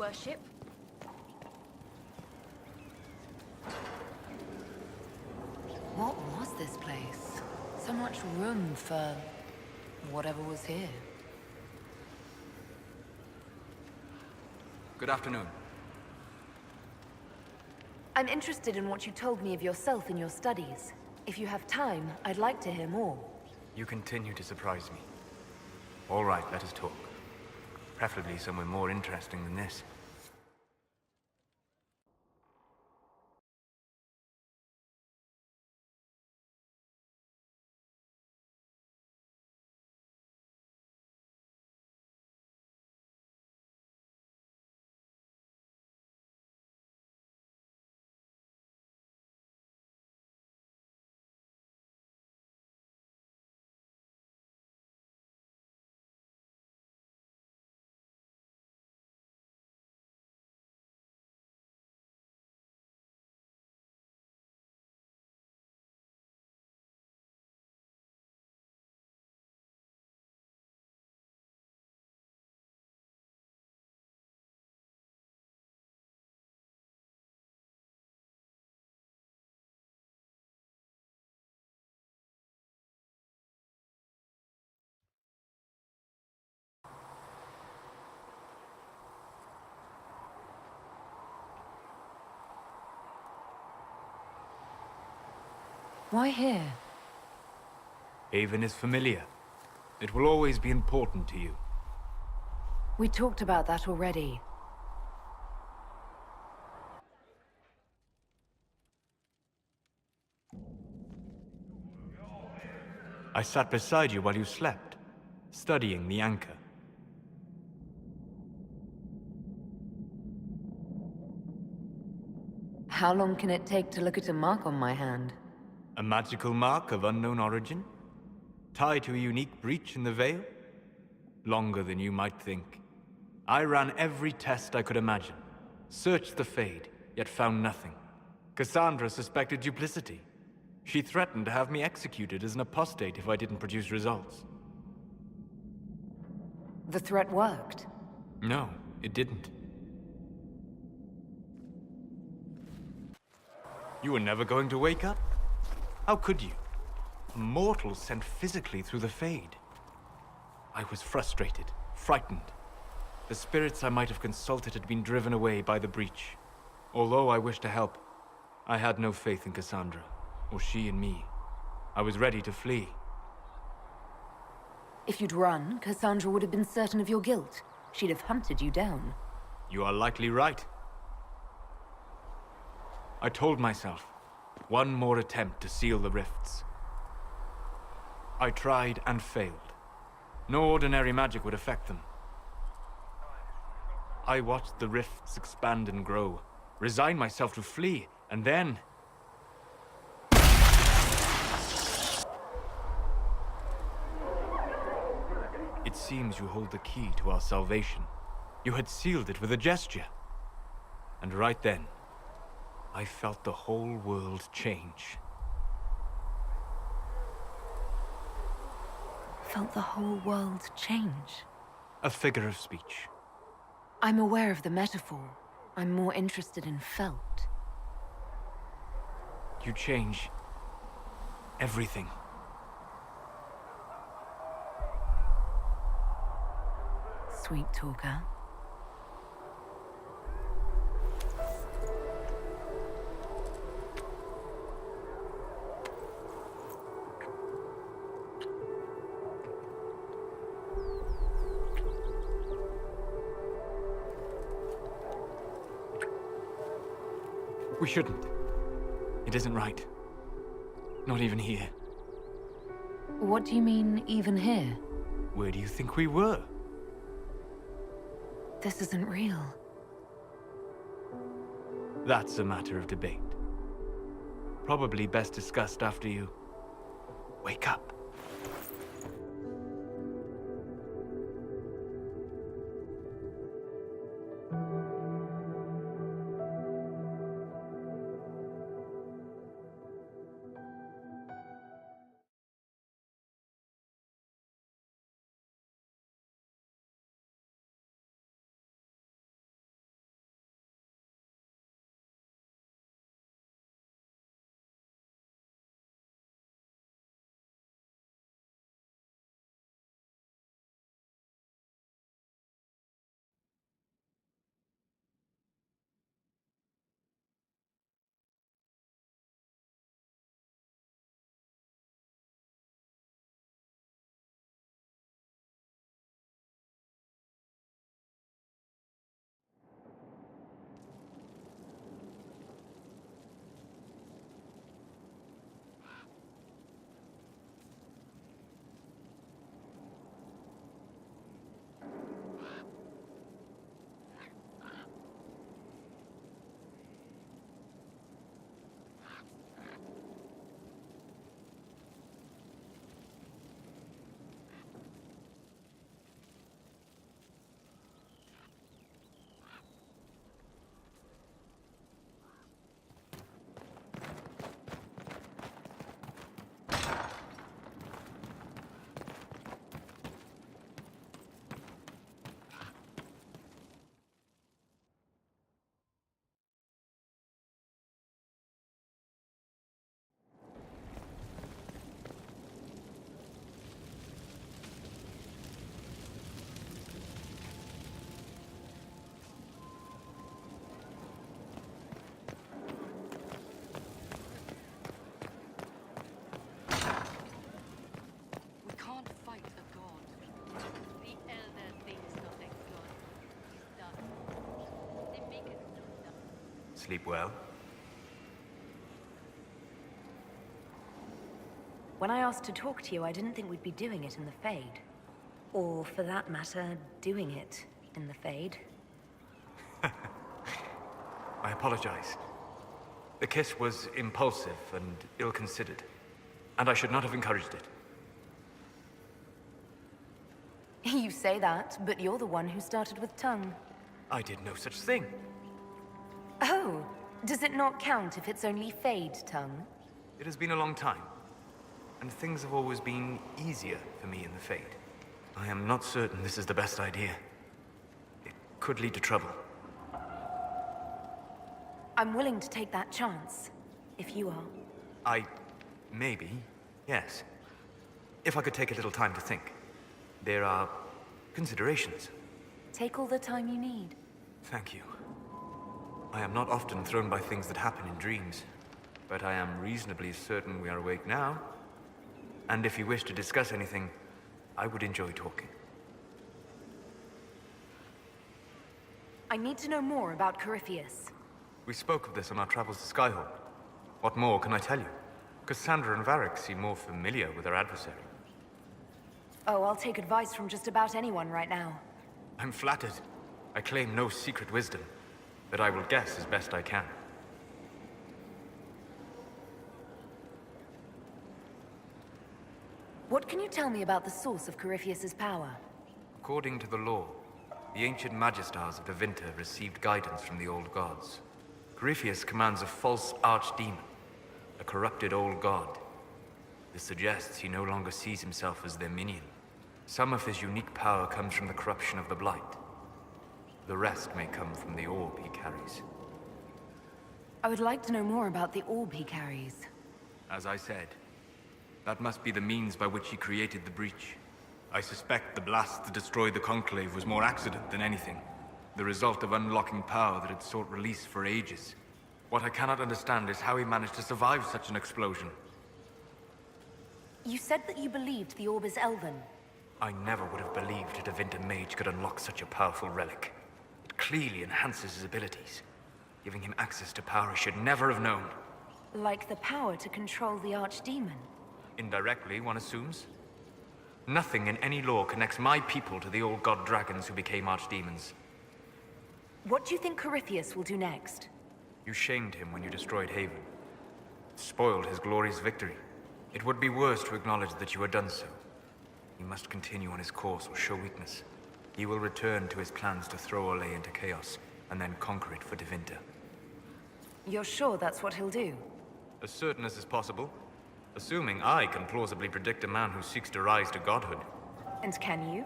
worship. What was this place? So much room for whatever was here. Good afternoon. I'm interested in what you told me of yourself in your studies. If you have time, I'd like to hear more. You continue to surprise me. All right, let us talk. Preferably somewhere more interesting than this. Why here? Haven is familiar. It will always be important to you. We talked about that already. I sat beside you while you slept, studying the anchor. How long can it take to look at a mark on my hand? A magical mark of unknown origin? Tied to a unique breach in the veil? Longer than you might think. I ran every test I could imagine. Searched the Fade, yet found nothing. Cassandra suspected duplicity. She threatened to have me executed as an apostate if I didn't produce results. The threat worked. No, it didn't. You were never going to wake up? How could you? A mortal sent physically through the Fade. I was frustrated, frightened. The spirits I might have consulted had been driven away by the breach. Although I wished to help, I had no faith in Cassandra, or she in me. I was ready to flee. If you'd run, Cassandra would have been certain of your guilt. She'd have hunted you down. You are likely right. I told myself, one more attempt to seal the rifts. I tried and failed. No ordinary magic would affect them. I watched the rifts expand and grow, resigned myself to flee, and then... It seems you hold the key to our salvation. You had sealed it with a gesture. And right then, I felt the whole world change. Felt the whole world change. A figure of speech. I'm aware of the metaphor. I'm more interested in felt. You change everything. Sweet talker. We shouldn't. It isn't right. Not even here. What do you mean, even here? Where do you think we were? This isn't real. That's a matter of debate. Probably best discussed after you wake up. Sleep well? When I asked to talk to you, I didn't think we'd be doing it in the Fade. Or, for that matter, doing it in the Fade. I apologize. The kiss was impulsive and ill-considered, and I should not have encouraged it. You say that, but you're the one who started with tongue. I did no such thing. Oh, does it not count if it's only Fade tongue? It has been a long time, and things have always been easier for me in the Fade. I am not certain this is the best idea. It could lead to trouble. I'm willing to take that chance, if you are. Maybe, yes. If I could take a little time to think. There are considerations. Take all the time you need. Thank you. I am not often thrown by things that happen in dreams, but I am reasonably certain we are awake now. And if you wish to discuss anything, I would enjoy talking. I need to know more about Corypheus. We spoke of this on our travels to Skyhawk. What more can I tell you? Cassandra and Varric seem more familiar with their adversary. Oh, I'll take advice from just about anyone right now. I'm flattered. I claim no secret wisdom, but I will guess as best I can. What can you tell me about the source of Corypheus's power? According to the law, the ancient Magistars of Devinter received guidance from the old gods. Corypheus commands a false archdemon, a corrupted old god. This suggests he no longer sees himself as their minion. Some of his unique power comes from the corruption of the Blight. The rest may come from the orb he carries. I would like to know more about the orb he carries. As I said, that must be the means by which he created the breach. I suspect the blast that destroyed the Conclave was more accident than anything. The result of unlocking power that had sought release for ages. What I cannot understand is how he managed to survive such an explosion. You said that you believed the orb is elven. I never would have believed a Devinter mage could unlock such a powerful relic. It clearly enhances his abilities, giving him access to power he should never have known. Like the power to control the archdemon. Indirectly, one assumes. Nothing in any law connects my people to the old god dragons who became archdemons. What do you think Corypheus will do next? You shamed him when you destroyed Haven. Spoiled his glorious victory. It would be worse to acknowledge that you had done so. He must continue on his course or show weakness. He will return to his plans to throw Olay into chaos, and then conquer it for Devinter. You're sure that's what he'll do? As certain as is possible. Assuming I can plausibly predict a man who seeks to rise to godhood. And can you?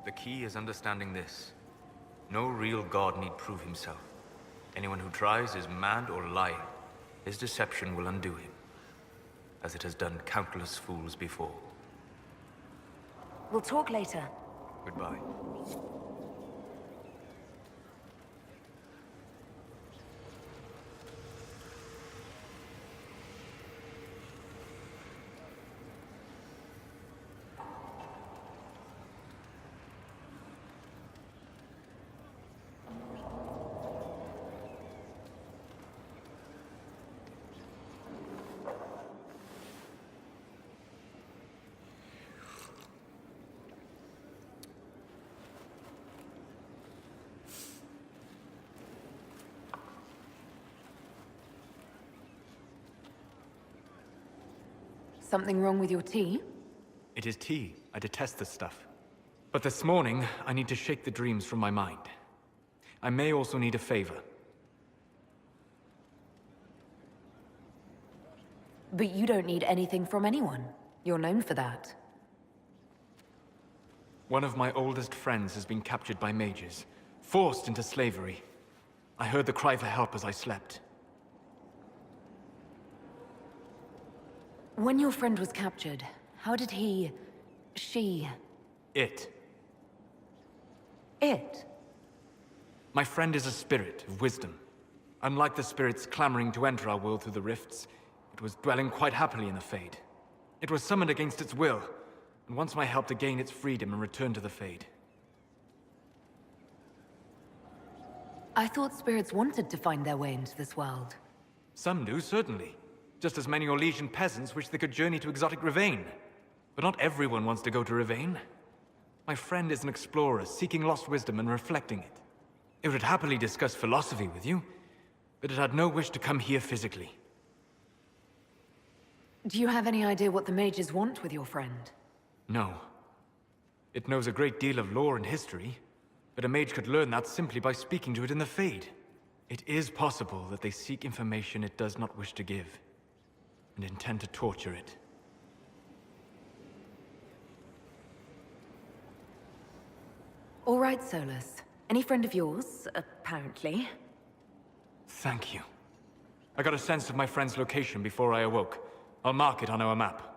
The key is understanding this. No real god need prove himself. Anyone who tries is mad or lying. His deception will undo him, as it has done countless fools before. We'll talk later. Goodbye. Something wrong with your tea? It is tea. I detest this stuff. But this morning, I need to shake the dreams from my mind. I may also need a favor. But you don't need anything from anyone. You're known for that. One of my oldest friends has been captured by mages, forced into slavery. I heard the cry for help as I slept. When your friend was captured, how did she... It. My friend is a spirit of wisdom. Unlike the spirits clamoring to enter our world through the rifts, it was dwelling quite happily in the Fade. It was summoned against its will, and wants my help to gain its freedom and return to the Fade. I thought spirits wanted to find their way into this world. Some do, certainly. Just as many Orlesian peasants wish they could journey to exotic Rivain. But not everyone wants to go to Rivain. My friend is an explorer, seeking lost wisdom and reflecting it. It would happily discuss philosophy with you, but it had no wish to come here physically. Do you have any idea what the mages want with your friend? No. It knows a great deal of lore and history, but a mage could learn that simply by speaking to it in the Fade. It is possible that they seek information it does not wish to give, and intend to torture it. All right, Solas. Any friend of yours, apparently. Thank you. I got a sense of my friend's location before I awoke. I'll mark it on our map.